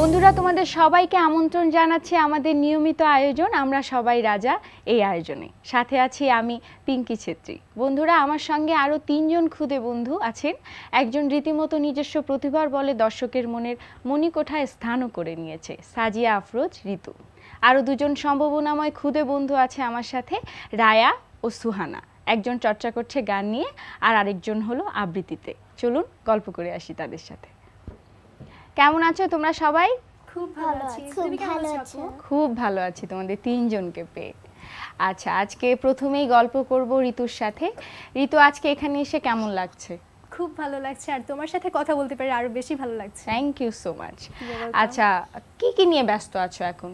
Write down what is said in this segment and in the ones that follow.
বন্ধুরা তোমাদের সবাইকে আমন্ত্রণ জানাচ্ছি আমাদের নিয়মিত আয়োজন আমরা সবাই রাজা এই আয়োজনে। সাথে আছি আমি পিঙ্কি ছেত্রী। বন্ধুরা আমার সঙ্গে আরও 3 জন খুদে বন্ধু আছেন। একজন রীতিমতো নিজস্ব প্রতিভার বলে দর্শকের মনের মণিকোঠায় স্থানও করে নিয়েছে, সাজিয়া আফরোজ ঋতু। আরও 2 জন সম্ভাবনাময় খুদে বন্ধু আছে আমার সাথে, রায়া ও সুহানা। একজন চর্চা করছে গান নিয়ে আর আরেকজন হলো আবৃত্তিতে। চলুন গল্প করে আসি তাদের সাথে। কেমন আছো তোমরা সবাই? খুব ভালো আছি। তুমি কেমন আছো? খুব ভালো আছি তোমাদের 3 জনকে পেয়ে। আচ্ছা, আজকে প্রথমেই গল্প করব ঋতুর সাথে। ঋতু, আজকে এখানে এসে কেমন লাগছে? খুব ভালো লাগছে, আর তোমার সাথে কথা বলতে পেরে আরো বেশি ভালো লাগছে। Thank you so much. আচ্ছা, কি নিয়ে ব্যস্ত আছো এখন?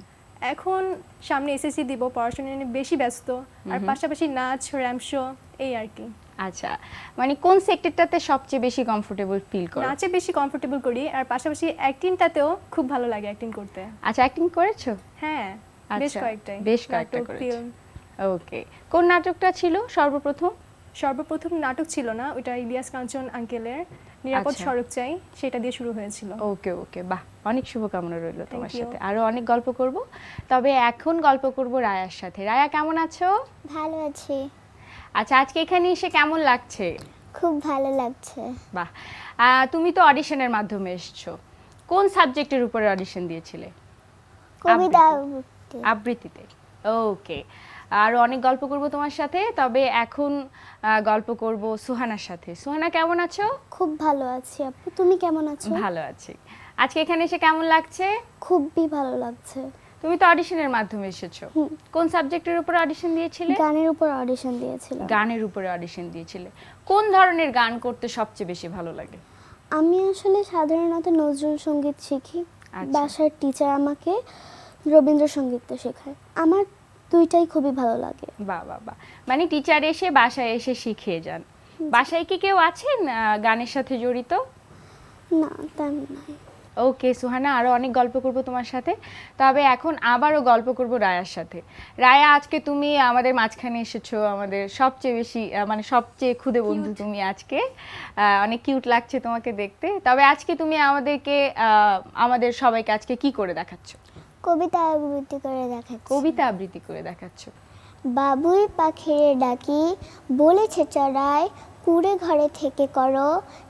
এখন সামনে এসএসসি দিব, পড়াশোনা নিয়ে বেশি ব্যস্ত, আর পাশাপাশি নাচ, র‍্যাম্প শো, এই আর কি। আচ্ছা, মানে কোন সেক্টরটাতে সবচেয়ে বেশি কমফোর্টেবল ফিল করো? নাচে বেশি কমফোর্টেবল করি, আর পাশাপাশি অ্যাক্টিংটাতেও খুব ভালো লাগে অ্যাক্টিং করতে। আচ্ছা, অ্যাক্টিং করেছো? হ্যাঁ, বেশ কয়েকটাই। বেশ কয়েকটা করেছো। ওকে, কোন নাটকটা ছিল সর্বপ্রথম? সর্বপ্রথম নাটক ছিল না, ওটা ইলিয়াস কাঞ্চন আঙ্কেলের নিরাপদ সড়ক চাই, সেটা দিয়ে শুরু হয়েছিল। ওকে ওকে, বাহ, অনেক শুভকামনা রইল তোমার সাথে। আরো অনেক গল্প করব, তবে এখন গল্প করব রায়ার সাথে। রায়া, কেমন আছো? ভালো আছি। আচ্ছা, আজকে এখানে এসে কেমন লাগছে? খুব ভালো লাগছে। বাহ, তুমি তো অডিশনের মাধ্যমে এসেছো। কোন সাবজেক্টের উপরে অডিশন দিয়েছিলে? কবিতা আবৃত্তিতে। ওকে, আর অনেক গল্প করব তোমার সাথে, তবে এখন গল্প করব সুহানার সাথে। সুহানা, কেমন আছো? খুব ভালো আছি আপু, তুমি কেমন আছো? ভালো আছি। আজকে এখানে এসে কেমন লাগছে? খুবই ভালো লাগছে। তুমি তো অডিশনের মাধ্যমে এসেছো। কোন সাবজেক্টের উপর অডিশন দিয়েছিলে? গানের উপর অডিশন দিয়েছিলাম। গানের উপরে অডিশন দিয়েছিলে। কোন ধরনের গান করতে সবচেয়ে বেশি ভালো লাগে? আমি আসলে সাধারণত নজরুল সঙ্গীত শিখি। আচ্ছা। বাসার টিচার আমাকে রবীন্দ্রসঙ্গীতটা শেখায়। আমার দুইটাই খুবই ভালো লাগে। বাহ বাহ বাহ, মানে টিচার এসে বাসায় এসে শিখিয়ে যান। বাসায় কি কেউ আছেন গানের সাথে জড়িত? না, তেমন নয়। ওকে সুহানা, আরও অনেক গল্প করব তোমার সাথে, তবে এখন আবারও গল্প করব রায়ার সাথে। রায়া, আজকে তুমি আমাদের মাঝখানে এসেছো, আমাদের সবচেয়ে বেশি মানে সবচেয়ে খুদে বন্ধু তুমি আজকে। অনেক কিউট লাগছে তোমাকে দেখতে। তবে আজকে তুমি আমাদেরকে আমাদের সবাইকে আজকে কি করে দেখাচ্ছ? কবিতা আবৃত্তি করে দেখাচ্ছি। কবিতা আবৃত্তি করে দেখাচ্ছ। বাবুই পাখিরে ডাকি বলেছে চড়াই, কুড়ে ঘরে থেকে করো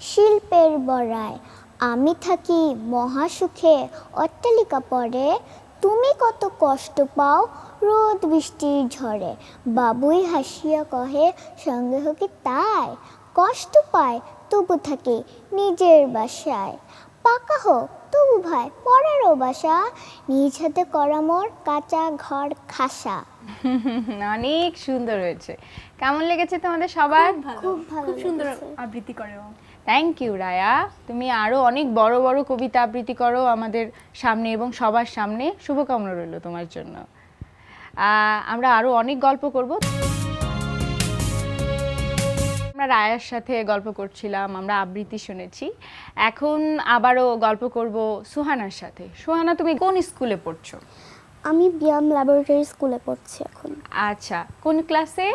শিল্পের বড়াই। আমি থাকি মহাসুখে অট্টালিকা পরে, তুমি কত কষ্ট পাও রোদ বৃষ্টির ঝড়ে। বাবুই হাসিয়া কহে সঙ্গে হকি তাই, কষ্ট পায় তবু থাকে নিজের বাসায়। পাকা হোক তবু ভাই পরেরও বাসা, নিজ হাতে করা মোর কাঁচা ঘর খাসা। অনেক সুন্দর হয়েছে। কেমন লেগেছে তোমাদের সবার? খুব ভালো, খুব সুন্দর লেগেছে। আবৃত্তি করেও। Thank you Raya. তুমি আরও অনেক বড় বড় কবিতা আবৃত্তি করো আমাদের সামনে এবং সবার সামনে। শুভকামনা রইল তোমার জন্য। আমরা আরও অনেক গল্প করব। আমরা রায়ার সাথে গল্প করছিলাম, আমরা আবৃত্তি শুনেছি। এখন আবারও গল্প করব সুহানার সাথে। সুহানা, তুমি কোন স্কুলে পড়ছো? আমি ব্যায়াম ল্যাবরেটরি স্কুলে পড়ছি এখন। আচ্ছা, কোন ক্লাসে?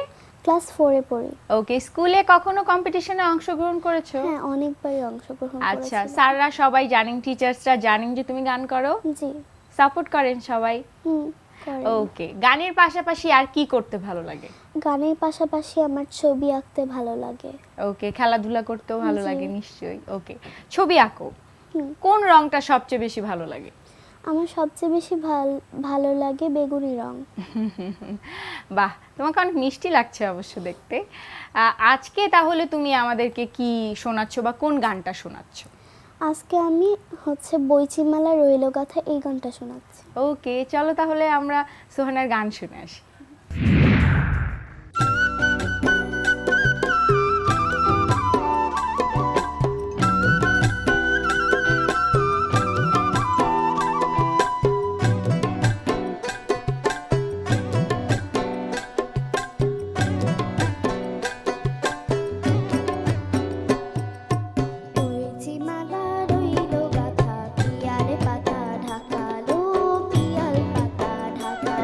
ক্লাস 4-এ পড়ি। ওকে, স্কুলে কখনো কম্পিটিশনে অংশগ্রহণ করেছো? হ্যাঁ, অনেকবারই অংশগ্রহণ করেছি। আচ্ছা, স্যাররা সবাই জানেন, টিচার্সরা জানেন যে তুমি গান করো? জি। সাপোর্ট করেন সবাই? করেন। ওকে, গানের পাশাপাশি আর কি করতে ভালো লাগে? গানের পাশাপাশি আমার ছবি আঁকতে ভালো লাগে। ওকে, খেলাধুলা করতেও ভালো জি। লাগে নিশ্চয়ই। ওকে, ছবি আঁকো। কোন রংটা সবচেয়ে বেশি ভালো লাগে? আমার সবচেয়ে বেশি ভালো লাগে বেগুনি রং। বাহ, তোমাকে অনেক মিষ্টি লাগছে অবশ্য দেখতে। আজকে তাহলে তুমি আমাদেরকে কি শোনাচ্ছ বা কোন গানটা শোনাচ্ছ? আজকে আমি বইচিমালা রইল গাথা এই গানটা শোনাচ্ছি। ওকে, চলো তাহলে আমরা সোহানার গান শুনে আসি। বইচিমালা রইল গাথা পিয়ার পাতা ঢাকালো, পিয়ার পাতা ঢাকা।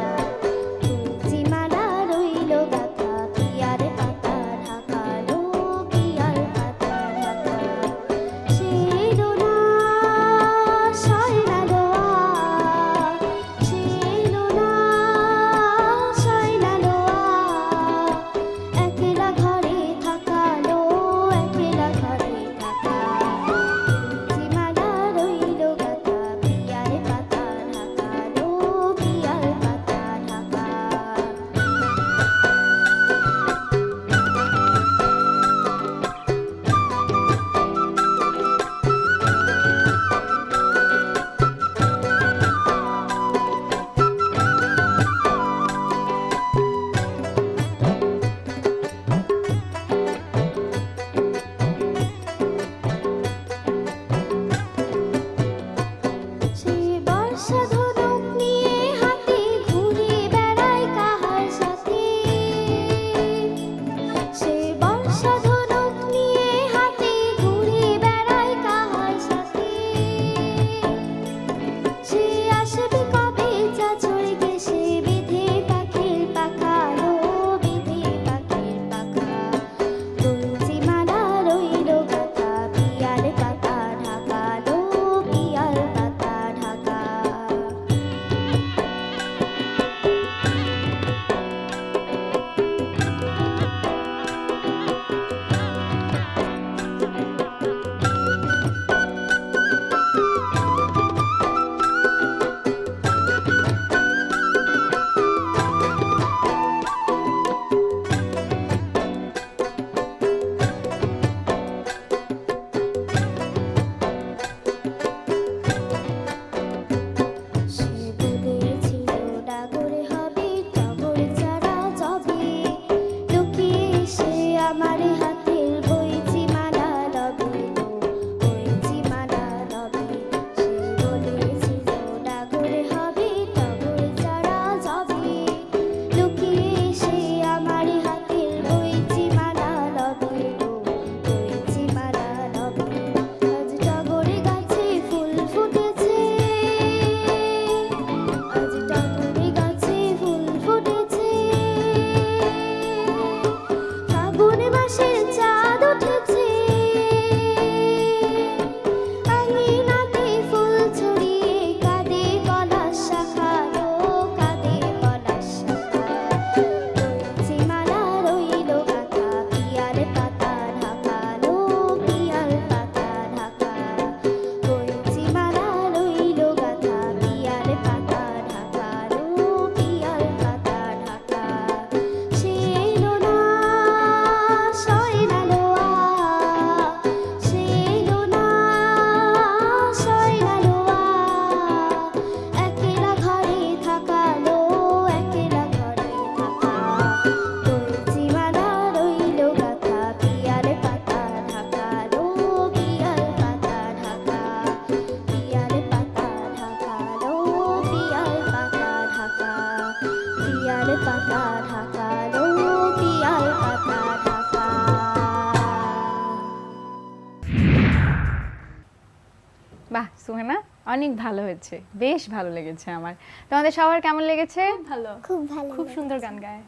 বাহ সুহানা, অনেক ভালো হয়েছে, বেশ ভালো লেগেছে আমার। তোমাদের সবার কেমন লেগেছে? ভালো, খুব ভালো খুব লাগে। সুন্দর গান গায়।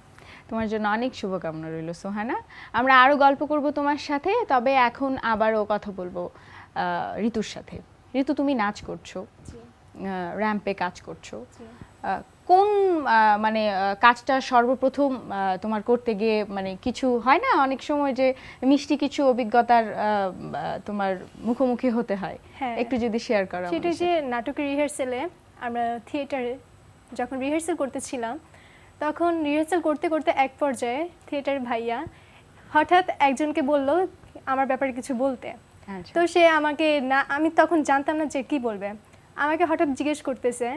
তোমার জন্য অনেক শুভকামনা রইল সোহানা। আমরা আরো গল্প করব তোমার সাথে, তবে এখন আবারও কথা বলবো ঋতুর সাথে। ঋতু, তুমি নাচ করছো, র্যাম্পে কাজ করছো, কোন মানে কাজটা সর্বপ্রথম তোমার করতে গিয়ে মানে কিছু হয় না অনেক সময় যে মিষ্টি কিছু অভিজ্ঞতার তোমার মুখোমুখি হতে হয়? হ্যাঁ। একটু যদি শেয়ার করো। সেটা যে নাটকের রিহার্সেলে আমরা থিয়েটারে যখন রিহার্সেল করতেছিলাম, তখন রিহার্সেল করতে করতে এক পর্যায়ে থিয়েটারের ভাইয়া হঠাৎ একজনকে বলল আমার ব্যাপারে কিছু বলতে। আচ্ছা। তো সে আমাকে না, আমি তখন জানতাম না যে কি বলবে, আমাকে হঠাৎ জিজ্ঞেস করতেছে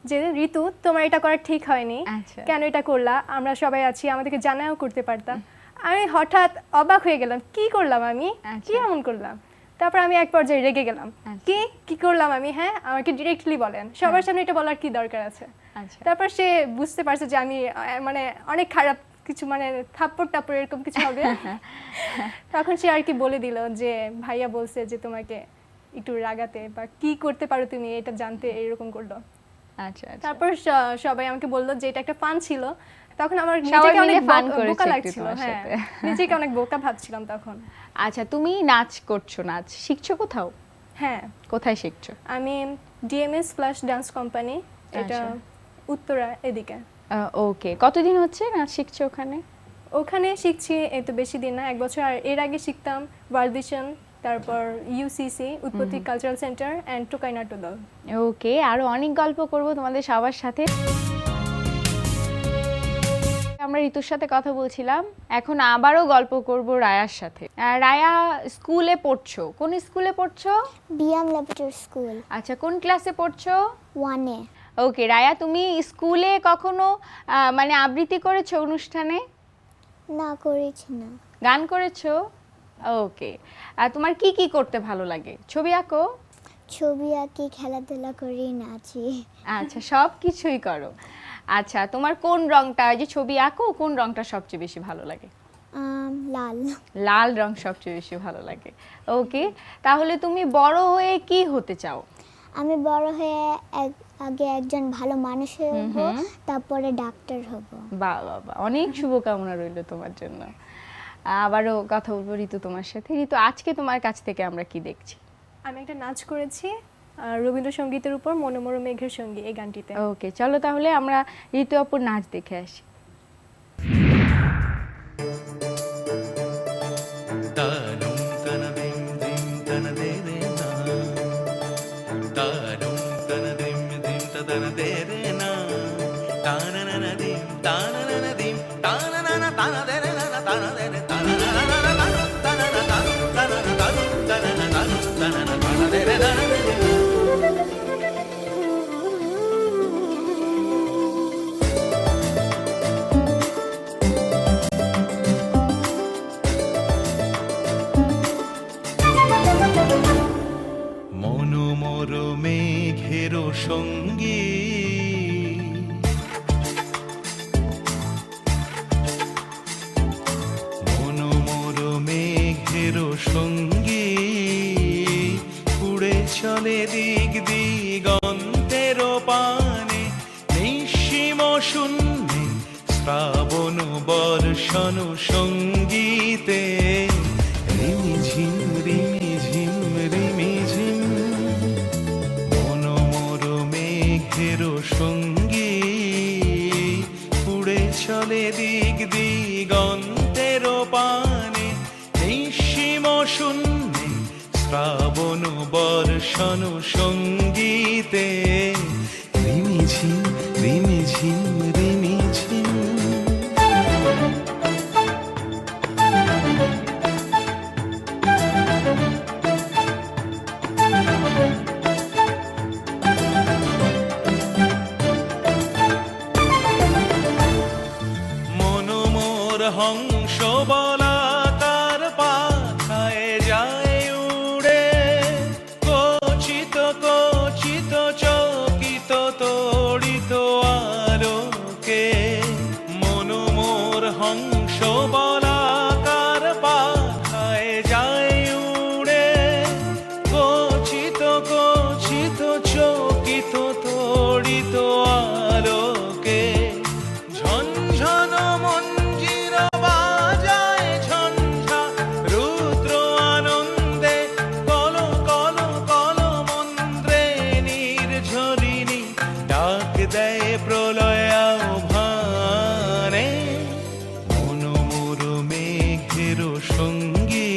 যে ঋতু তোমার এটা করা ঠিক হয়নি, আচ্ছা। কেন এটা করলা, আমরা সবাই আছি, আমাদেরকে জানাও করতে পারতাম। আমি হঠাৎ অবাক হয়ে গেলাম, কি করলাম আমি, আচ্ছা। কি এমন করলাম। তারপর আমি এক পর্যায়ে রেগে গেলাম, আচ্ছা। কি কি করলাম আমি, হ্যাঁ আমাকে ডিরেক্টলি বলেন, সবার সামনে এটা বলার কি দরকার আছে। আচ্ছা। তারপর সে বুঝতে পারছে যে আমি মানে অনেক খারাপ কিছু, মানে থাপ্পড় টাপ্পড় এরকম কিছু হবে। তখন সে আর কি বলে দিল যে ভাইয়া বলছে যে তোমাকে একটু রাগাতে বা কি করতে পারো তুমি এটা জানতে, এরকম করলো। আচ্ছা। তারপর সবাই আমাকে বললো যে এটা একটা ফান ছিল। তখন আমার সবাই নিজেকে মিলে অনেক fun করেছে বোকা একটু লাগছিল, তোমার হ্যাঁ সাথে। নিজেকে অনেক বোকা ভাবছিলাম তখন। আচ্ছা, তুমি নাচ করছো, নাচ শিখছো কোথাও? হ্যাঁ, কোথায় শিখছো? আমি ডিএমএস ফ্ল্যাশ ডান্স কোম্পানি, এটা আচ্ছা। উত্তরা এদিকে। ওকে, কতদিন হচ্ছে নাচ শিখছো ওখানে? ওখানে শিখছি এই তো বেশি দিন না, 1 বছর। আর এর আগে শিখতাম ওয়ার্ল্ড ভিশন, তারপর ইউসিসি উৎপত্তি কালচারাল সেন্টার অ্যান্ড টোকাই নাট্য দল। ওকে, আরো অনেক গল্প করব তোমাদের সবার সাথে। আমরা ঋতুর সাথে কথা বলছিলাম, এখন আবারও গল্প করব রায়ার সাথে। রায়া স্কুলে পড়ছো, কোন স্কুলে পড়ছো? বিয়াম ল্যাবরেটরি স্কুল আচ্ছা, কোন ক্লাসে পড়ছো? 1-এ। ওকে রায়া, তুমি স্কুলে কখনো মানে আবৃত্তি করেছো অনুষ্ঠানে? না, করেছি না। গান করেছো? ওকে, তোমার কি কি করতে ভালো লাগে? ছবি আঁকো? ছবি আঁকি, খেলাধুলা করি, নাচি। আচ্ছা, সব কিছুই করো। আচ্ছা, তোমার কোন রংটা, যে ছবি আঁকো, কোন রংটা সবচেয়ে বেশি ভালো লাগে? লাল। লাল রং সবচেয়ে বেশি ভালো লাগে। ওকে, তাহলে তুমি বড় হয়ে কি হতে চাও? আমি বড় হয়ে আগে একজন ভালো মানুষ হব, তারপরে ডাক্তার হব। বাহ বাহ বাহ, অনেক শুভকামনা রইল তোমার জন্য। আবারও কথা বলবো ঋতু তোমার সাথে। ঋতু, আজকে তোমার কাছ থেকে আমরা কি দেখছি? আমি একটা নাচ করেছি রবীন্দ্রসঙ্গীতের উপর, মনোমর মেঘের সঙ্গী, এই গানটিতে। ওকে, চলো তাহলে আমরা ঋতু আপুর নাচ দেখে আসি। താനും തനദിം ദിം തനദേരേ നാ താനും തനദിം ദിം തനദേരേ നാ താനനനദിം താനനനദിം താനനന തനദേരേ നന തനദേരേ തനനന തനന തനു തനന തനു തനന തനു തനന തനദേരേ നന মনোমর মেঘের সঙ্গী মনোমর মেঘের সঙ্গী উড়ে চলে দিক দিগন্তের পানে নিঃসীম শূন্যে শ্রাবণ বর্ষণ সঙ্গীতে রিমিঝিম রিমিঝিম রিমিঝিম মনোমর মেঘের সঙ্গী উড়ে চলে দিক দিগন্তের পানে নিঃসীম শূন্যে শ্রাবণ বর্ষণ সঙ্গীতে রিমিঝিম রিমিঝিম রিমিঝিম মনোমর হংস বলাকার পাখায় যায় উড়ে কচিত কচিত চকিত তড়িত আলো দেয় প্রলয় আহ্বানে, মনোমোর মেঘের সঙ্গী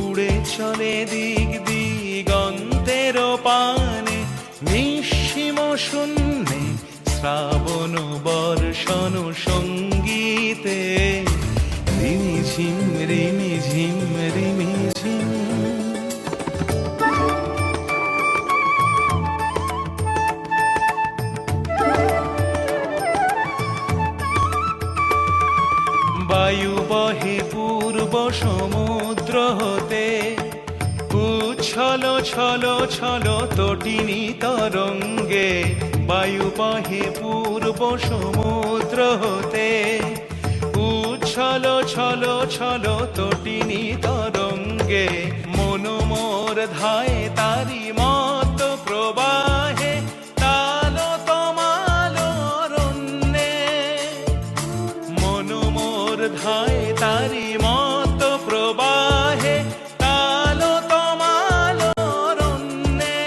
উড়ে চলে দিক দিগন্তের পানে, নিঃসীম শূন্যে শ্রাবণ বর্ষণ সঙ্গীতে, রিমি ঝিম রিমি ঝিম রিমি ঝিম। বায়ু বহে পূর্ব সমুদ্র হতে, উচ্ছল ছল ছল তটিনী তরঙ্গে, বায়ু বহে পূর্ব সমুদ্র হতে, উচ্ছল ছল ছল তটিনী তরঙ্গে, মনোমোর ধায় তারি মত প্রবাহে, তালো তমাল অরণ্যে, মনোমোর ধায় তারি মত প্রবাহে, তালো তমাল অরণ্যে,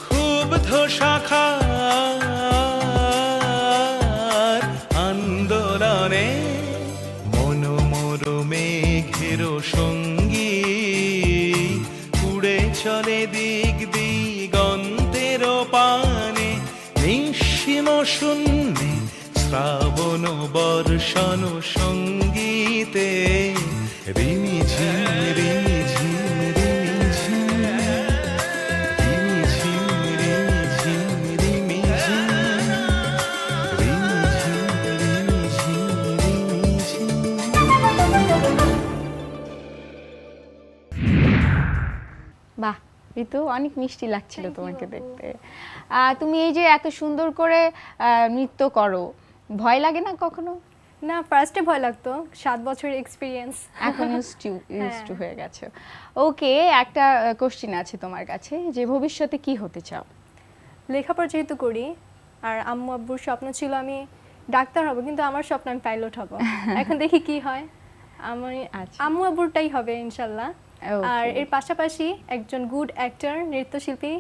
ক্ষুব্ধ শাখার আন্দোলনে, মনোমোর মেঘের সঙ্গী উড়ে চলে দিক দিগন্তের পানে, নিঃসীম শূন্যে শ্রাবণ বর্ষণ সঙ্গীতে, রিমি ঝিম রিমি ঝিম রিমি ঝিম, রিমি ঝিম রিমি ঝিম রিমি ঝিম, রিমি ঝিম রিমি ঝিম রিমি ঝিম। বাহ, ঋতু অনেক মিষ্টি লাগছিল Thank you, তোমাকে আপু। দেখতে। তুমি এই যে এত সুন্দর করে নৃত্য করো, ভয় লাগে না কখনো? না, ফার্স্টে ভয় লাগতো, 7 বছরের এক্সপিরিয়েন্স। এখন ইউজ টু হয়ে গেছে। ওকে, একটা কোশ্চেন আছে তোমার কাছে, যে ভবিষ্যতে কি হতে চাও? লেখাপড়া যেহেতু করি, আর আম্মু আব্বুর স্বপ্ন ছিল আমি ডাক্তার হব, কিন্তু আমার স্বপ্ন আমি পাইলট হব। এখন দেখি কি হয়। আমি আচ্ছা। আম্মু আব্বুরটাই হবে ইনশাল্লাহ। Okay. আর এর পাশাপাশি একজন গুড অ্যাক্টর, নৃত্যশিল্পী,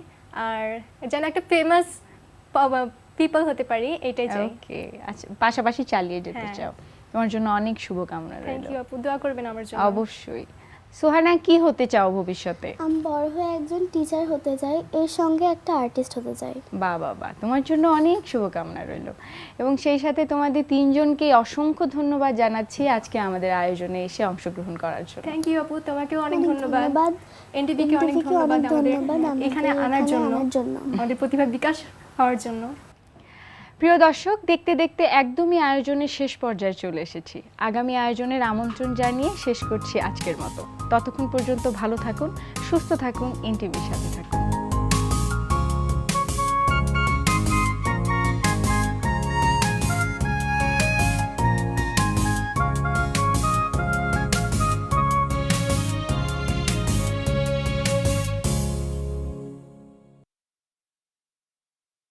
আর যেন একটা ফেমাস পিপল হতে পারি, এটাই চাই। ওকে, আচ্ছা, পাশাপাশি চালিয়ে যেতে হ্যাঁ। চাও। তোমার জন্য অনেক শুভকামনা থ্যাংক রইল। ইউ আপু, দোয়া করবেন আমার জন্য। অবশ্যই। সোহানা, কি হতে চাও ভবিষ্যতে? আমি বড় হয়ে একজন টিচার হতে চাই, এর সঙ্গে একটা আর্টিস্ট হতে চাই। বাহ বাহ বাহ, তোমার জন্য অনেক শুভকামনা রইল। এবং সেই সাথে তোমাদের তিনজনকে অসংখ্য ধন্যবাদ জানাচ্ছি আজকে আমাদের আয়োজনে এসে অংশগ্রহণ করার জন্য। থ্যাংক ইউ আপু, তোমাকেও অনেক অনেক ধন্যবাদ। ধন্যবাদ। এনটিভিকে অনেক NTV কে ধন্যবাদ অনেক আমাদের ধন্যবাদ আমাদের এখানে আনার এখানে জন্য, আনার জন্য। আমাদের প্রতিভা বিকাশ হওয়ার জন্য। প্রিয় দর্শক, দেখতে দেখতে একদমই আয়োজনের শেষ পর্যায়ে চলে এসেছি। আগামী আয়োজনের আমন্ত্রণ জানিয়ে শেষ করছি আজকের মতো। ততক্ষণ পর্যন্ত ভালো থাকুন, সুস্থ থাকুন, এনটিভির সাথে থাকুন।